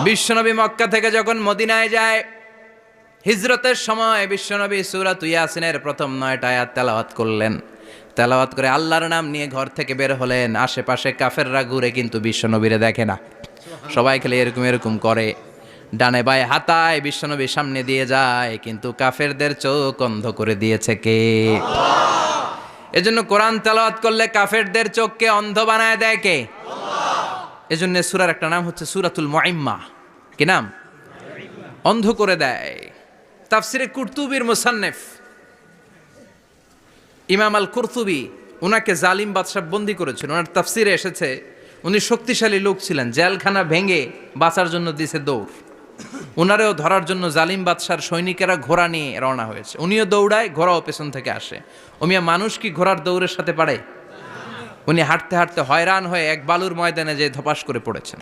বিশ্বনবী মক্কা থেকে যখন মদিনায় যায়, হিজরতের সময় বিশ্বনবী সূরাত ইয়াসিনের প্রথম 9টা আয়াত তেলাওয়াত করলেন। তেলাওয়াত করে আল্লাহর নাম নিয়ে ঘর থেকে বের হলেন। আশেপাশে কাফেররা ঘুরে কিন্তু বিশ্বনবীরে দেখে না, সবাই খেলে এরকম এরকম করে, ডানে বায়ে হাতায় বিশ্বনবীর সামনে দিয়ে যায়, কিন্তু কাফেরদের চোখ অন্ধ করে দিয়েছে কে? এজন্য কোরআন তেলাওয়াত করলে কাফেরদের চোখকে অন্ধ বানায় দেয় কে? এজন্য সূরার একটা নাম হচ্ছে সূরাতুল মুইম্মা। কি নাম? অন্ধ করে দেয়। তাফসিরে কুরতুবির মুসান্নিফ ইমাম আল কুরতুবি, ওনাকে জালিম বাদশা বন্দী করেছিল। ওনার তাফসিরে এসেছে উনি শক্তিশালী লোক ছিলেন, জেলখানা ভেঙে বাঁচার জন্য দিছে দৌড়। ওনারেও ধরার জন্য জালিম বাদশার সৈনিকেরা ঘোড়া নিয়ে রওনা হয়েছে। উনিও দৌড়ায়, ঘোড়াও পেছন থেকে আসে। ওমিয়া মানুষ কি ঘোড়ার দৌড়ের সাথে পারে? উনি হাঁটতে হাঁটতে হয়রান হয়ে এক বালুর ময়দানে যেয়ে ধপাস করে পড়েছেন।